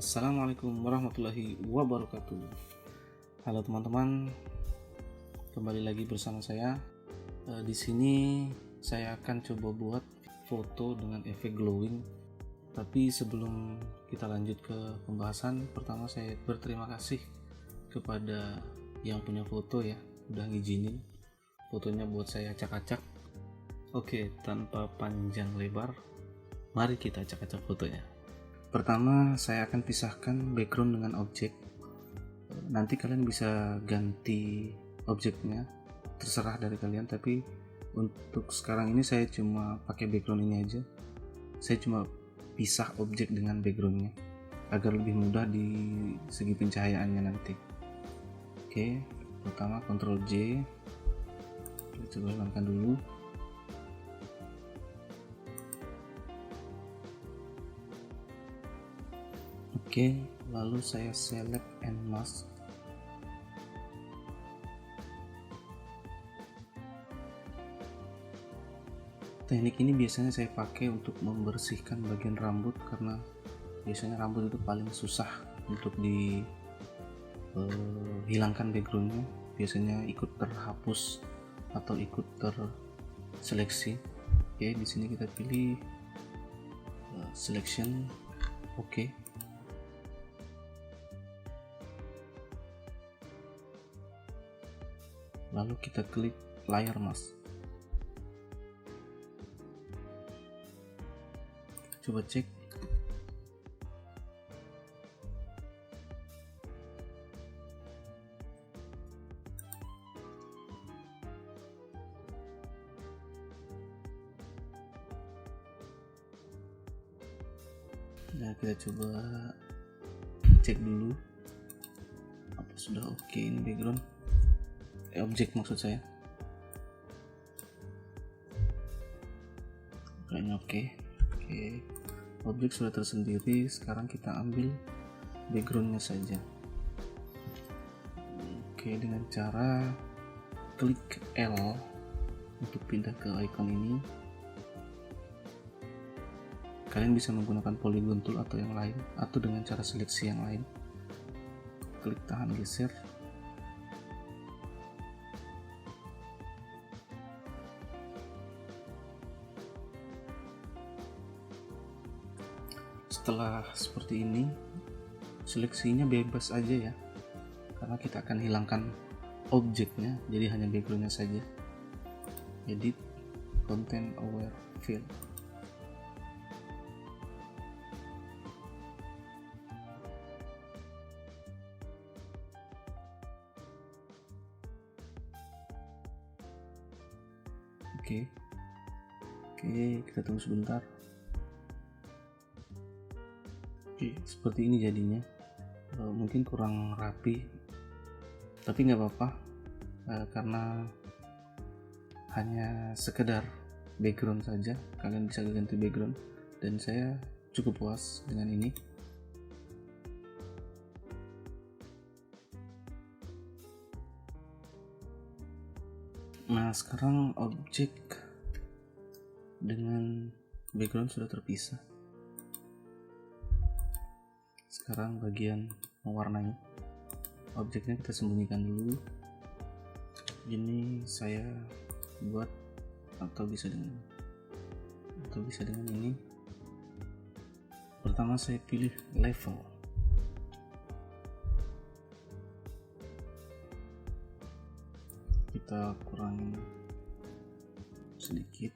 Assalamualaikum warahmatullahi wabarakatuh. Halo teman-teman, kembali lagi bersama saya. Di sini saya akan coba buat foto dengan efek glowing. Tapi sebelum kita lanjut ke pembahasan, pertama saya berterima kasih kepada yang punya foto ya, udah ngizinin fotonya buat saya acak-acak. Oke, tanpa panjang lebar, mari kita acak-acak fotonya. Pertama, saya akan pisahkan background dengan objek. Nanti kalian bisa ganti objeknya, terserah dari kalian. Tapi untuk sekarang ini saya cuma pakai background ini aja. Saya cuma pisah objek dengan backgroundnya agar lebih mudah di segi pencahayaannya nanti. Oke, pertama Ctrl J. Kita coba hilangkan dulu. Oke, lalu saya select and mask. Teknik ini biasanya saya pakai untuk membersihkan bagian rambut, karena biasanya rambut itu paling susah untuk dihilangkan backgroundnya. Biasanya ikut terhapus atau ikut terseleksi. Oke, di sini kita pilih selection. Oke. Lalu kita klik layer mask. Coba cek. Nah, kita coba cek dulu apa sudah oke ini background. Objek maksud saya. Kayaknya oke. Objek sudah tersendiri. Sekarang kita ambil backgroundnya saja. Oke, dengan cara klik L untuk pindah ke icon ini. Kalian bisa menggunakan polygon tool atau yang lain, atau dengan cara seleksi yang lain. Klik tahan geser. Setelah seperti ini, seleksinya bebas aja ya, karena kita akan hilangkan objeknya, jadi hanya backgroundnya saja. Edit content aware fill. Oke, kita tunggu sebentar. Oke, seperti ini jadinya. Mungkin kurang rapi, tapi nggak apa-apa, karena hanya sekedar background saja. Kalian bisa ganti background, dan saya cukup puas dengan ini. Nah, sekarang objek dengan background sudah terpisah. Sekarang bagian mewarnai objeknya kita sembunyikan dulu. Ini saya buat atau bisa dengan ini. Pertama saya pilih level. Kita kurangin sedikit.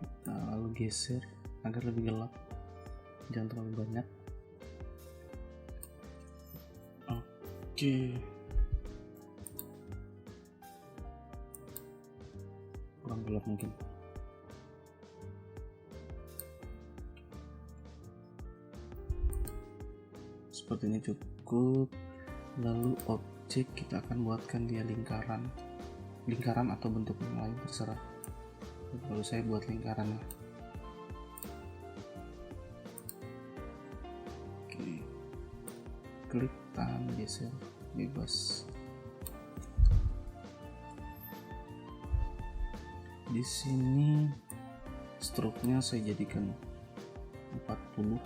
Kita lalu geser agar lebih gelap, jangan terlalu banyak. Oke, kurang gelap mungkin. Seperti ini cukup. Lalu objek kita akan buatkan dia lingkaran atau bentuk yang lain, terserah. Lalu saya buat lingkarannya. Oke, klik tahan geser bebas. Di sini stroke-nya saya jadikan 40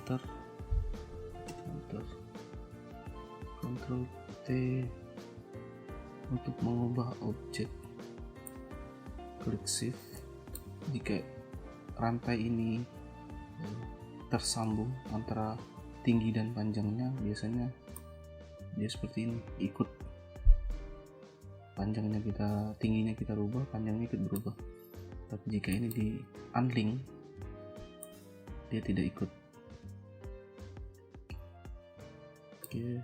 enter, Ctrl T untuk mengubah objek, klik shift. Jika rantai ini tersambung antara tinggi dan panjangnya, biasanya dia seperti ini, ikut panjangnya kita, tingginya kita rubah, panjangnya ikut berubah. Tapi jika ini di unlink, dia tidak ikut. Oke.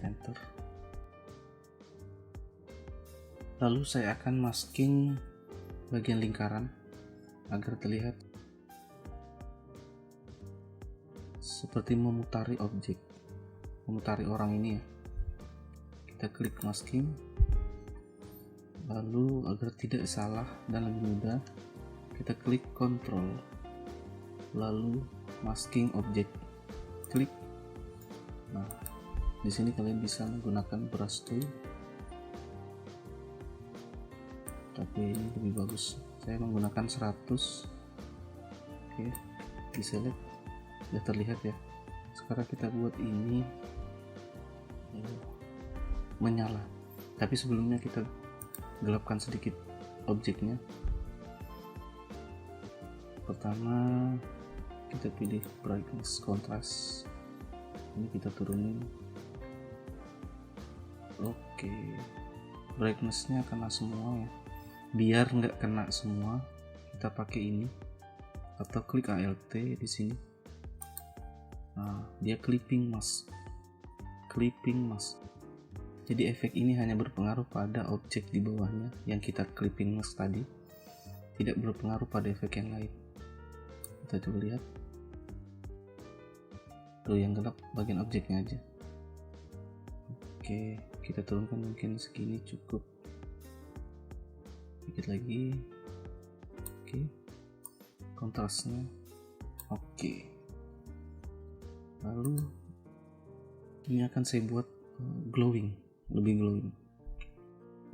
Enter. Lalu saya akan masking bagian lingkaran agar terlihat seperti memutari objek, memutari orang ini ya. Kita klik masking, lalu agar tidak salah dan lebih mudah, kita klik Ctrl, lalu masking objek, klik. Nah, di sini kalian bisa menggunakan brush tool, tapi ini lebih bagus. Saya menggunakan 100. Oke, di select, sudah terlihat ya. Sekarang kita buat ini menyala, tapi sebelumnya kita gelapkan sedikit objeknya. Pertama kita pilih brightness, contrast, ini kita turunin. Oke, brightnessnya kena semua ya. Biar nggak kena semua, kita pakai ini atau klik Alt di sini. Nah, dia clipping mask. Jadi efek ini hanya berpengaruh pada objek di bawahnya yang kita clipping mask tadi, tidak berpengaruh pada efek yang lain. Kita coba lihat. Tuh yang gelap bagian objeknya aja. Oke, kita turunkan mungkin segini cukup. Dikit lagi. Oke, kontrasnya oke. Lalu ini akan saya buat glowing, lebih glowing.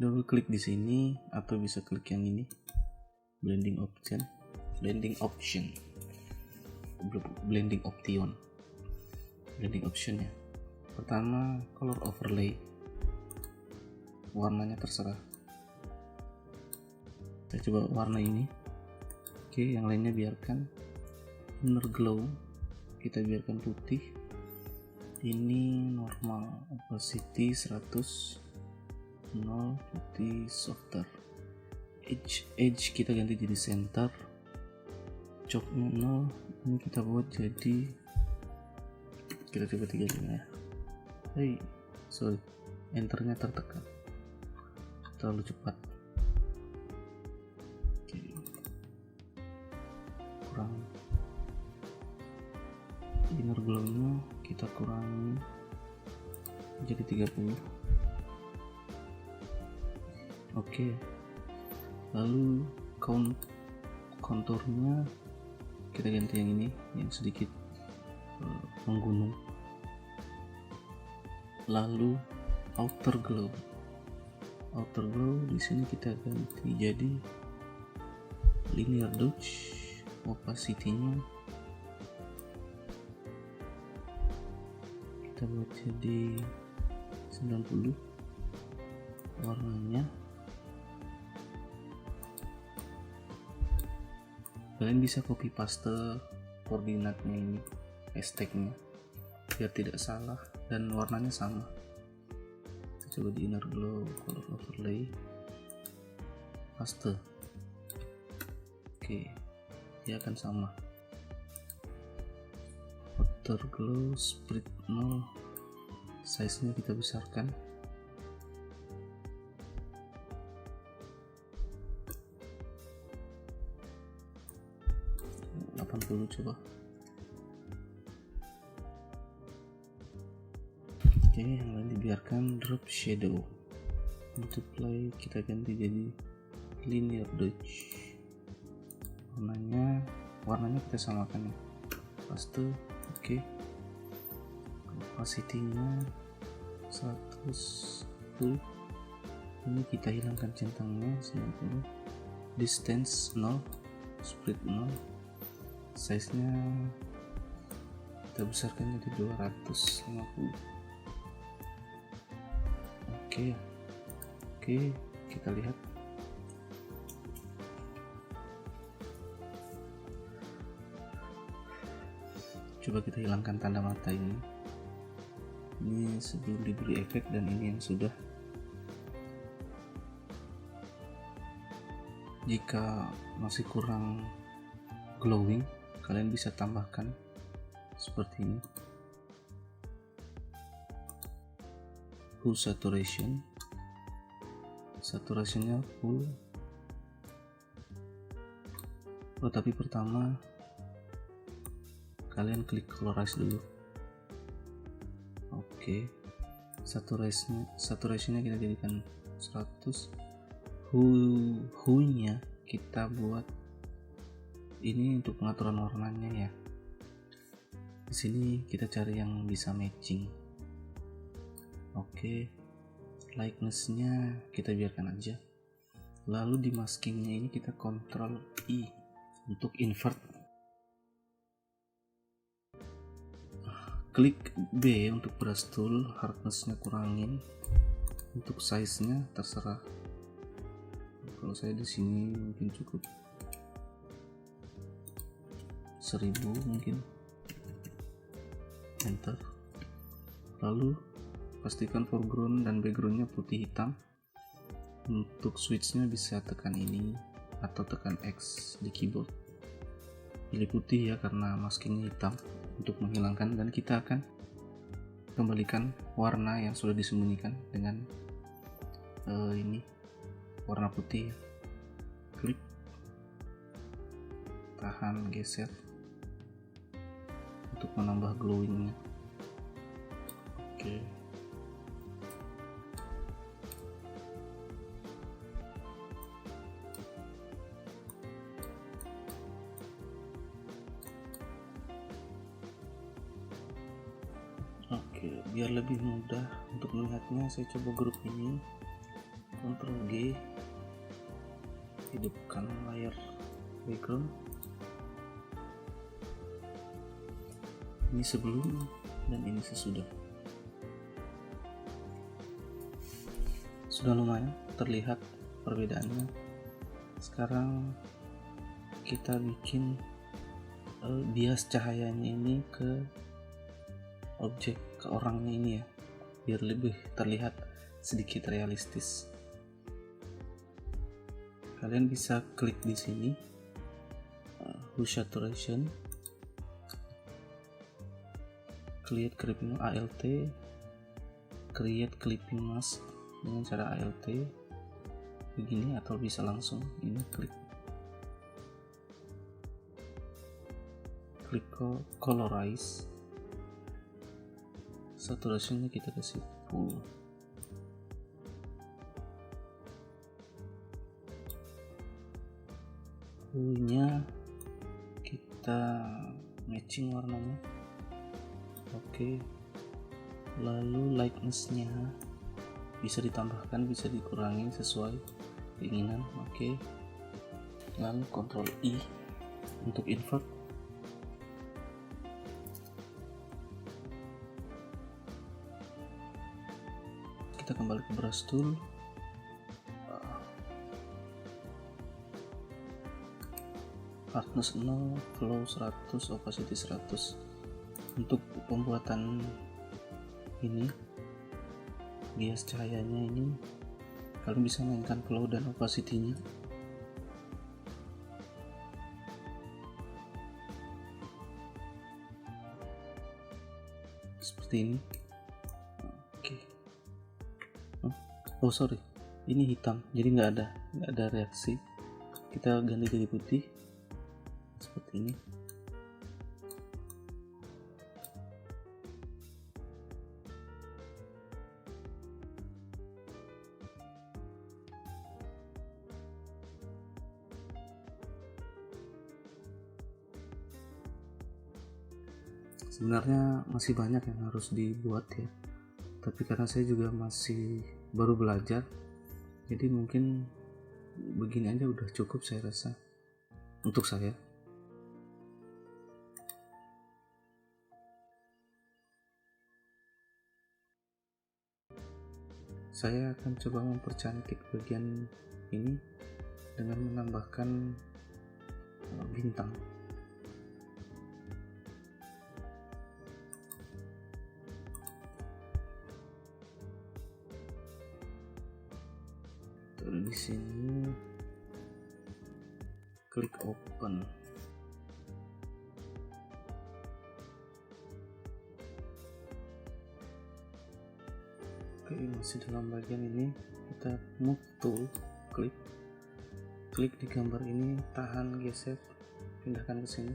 Double klik di sini atau bisa klik yang ini, blending option ya. Pertama color overlay, warnanya terserah. Saya coba warna ini. Oke, yang lainnya biarkan. Inner glow kita biarkan putih. Ini normal, opacity 100, 0, putih, softer. Edge kita ganti jadi center. Chopnya 0, ini kita buat jadi, kita coba 35 ya. Sorry, enternya tertekan, terlalu cepat. Oke, kurang. Inner glow-nya kita kurangi jadi 30. Oke, lalu konturnya kita ganti yang ini, yang sedikit menggunung. Lalu outer glow di sini kita ganti jadi linear dodge, opacity-nya kita buat jadi 90, warnanya kalian bisa copy paste koordinatnya ini, hashtagnya, biar tidak salah dan warnanya sama. Kita coba di inner glow, color overlay, paste. Oke, dia akan sama. Outer glow split 0, size nya kita besarkan. Coba. Oke, yang lain dibiarkan. Drop shadow, multiply kita ganti jadi linear dodge. Warnanya kita samakan ya, paste. Oke, opacity-nya 110, Ini kita hilangkan centangnya 90, distance 0, split 0, size nya kita besarkan jadi 250. Oke, kita lihat. Coba kita hilangkan tanda mata ini sebelum diberi efek, dan ini yang sudah. Jika masih kurang glowing, kalian bisa tambahkan seperti ini, full saturation, saturationnya full. Tapi pertama kalian klik colorize dulu. Oke, saturationnya kita jadikan 100. Hue-nya kita buat ini untuk pengaturan warnanya ya. Di sini kita cari yang bisa matching. Oke, lightness-nya kita biarkan aja. Lalu di maskingnya ini kita Ctrl I untuk invert. Klik B untuk brush tool, hardness-nya kurangin. Untuk size-nya terserah. Kalau saya di sini mungkin cukup 1000 mungkin. Enter. Lalu pastikan foreground dan backgroundnya putih hitam. Untuk switchnya bisa tekan ini atau tekan X di keyboard. Pilih putih ya karena maskingnya hitam untuk menghilangkan, dan kita akan kembalikan warna yang sudah disembunyikan dengan ini warna putih. Klik, tahan, geser untuk menambah glowingnya. Oke. Oke, biar lebih mudah untuk melihatnya, saya coba grup ini, Ctrl G, hidupkan layar background. Ini sebelum dan ini sesudah. Sudah lumayan terlihat perbedaannya. Sekarang kita bikin bias cahayanya ini ke objek, ke orangnya ini ya, biar lebih terlihat sedikit realistis. Kalian bisa klik di sini, hue saturation, create clipping ALT, create clipping mask dengan cara ALT begini, atau bisa langsung ini klik colorize, saturationnya kita kasih full. Hue-nya kita matching warnanya. Oke, lalu lightness-nya bisa ditambahkan, bisa dikurangi sesuai keinginan. Oke, lalu Ctrl I untuk invert. Kita kembali ke brush tool, hardness 0, flow 100, opacity 100. Untuk pembuatan ini, bias cahayanya ini, kalian bisa mainkan flow dan opacity-nya. Seperti ini. Oke. Oh sorry, ini hitam, jadi nggak ada reaksi. Kita ganti jadi putih seperti ini. Sebenarnya masih banyak yang harus dibuat ya, tapi karena saya juga masih baru belajar, Jadi mungkin begini aja udah cukup saya rasa untuk saya. Saya akan coba mempercantik bagian ini dengan menambahkan bintang. Terus di sini klik open. Oke, masih dalam bagian ini, kita move tool, klik di gambar ini, tahan, geser, pindahkan ke sini.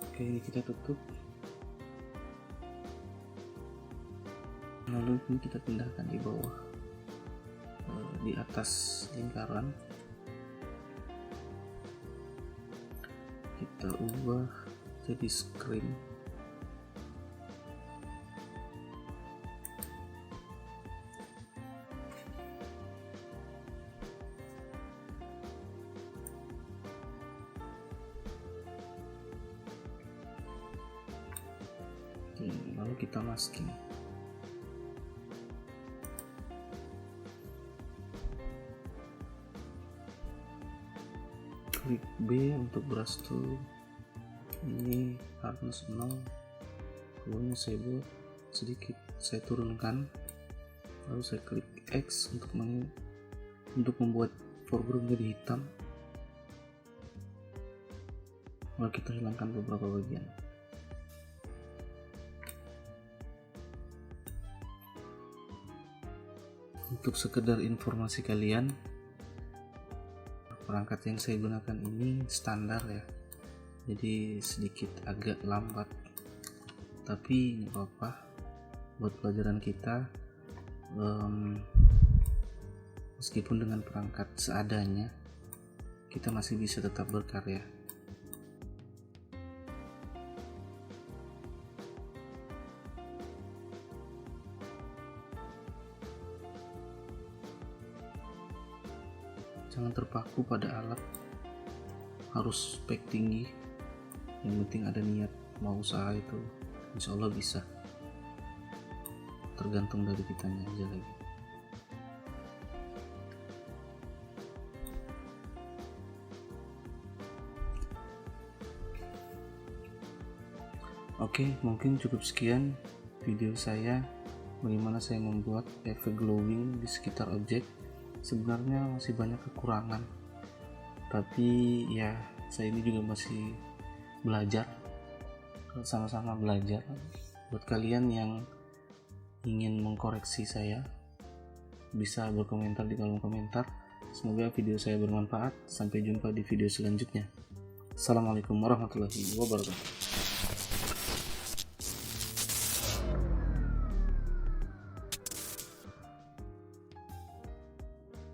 Oke, ini kita tutup. Lalu ini kita pindahkan di bawah, di atas lingkaran. Kita ubah jadi screen. Lalu kita masking. Klik B untuk brush tool. Ini hardness 0, kemudian saya buat sedikit, saya turunkan, lalu saya klik X untuk membuat foreground jadi hitam. Lalu kita hilangkan beberapa bagian. Untuk sekedar informasi kalian, perangkat yang saya gunakan ini standar ya, jadi sedikit agak lambat, tapi nggak apa-apa buat pelajaran kita. Meskipun dengan perangkat seadanya, kita masih bisa tetap berkarya. Jangan terpaku pada alat harus spek tinggi, yang penting ada niat mau usaha, itu insya Allah bisa, tergantung dari kitanya aja lagi. Oke, mungkin cukup sekian video saya bagaimana saya membuat efek glowing di sekitar objek. Sebenarnya masih banyak kekurangan, tapi ya saya ini juga masih belajar, sama-sama belajar. Buat kalian yang ingin mengkoreksi saya, bisa berkomentar di kolom komentar. Semoga video saya bermanfaat. Sampai jumpa di video selanjutnya. Assalamualaikum warahmatullahi wabarakatuh.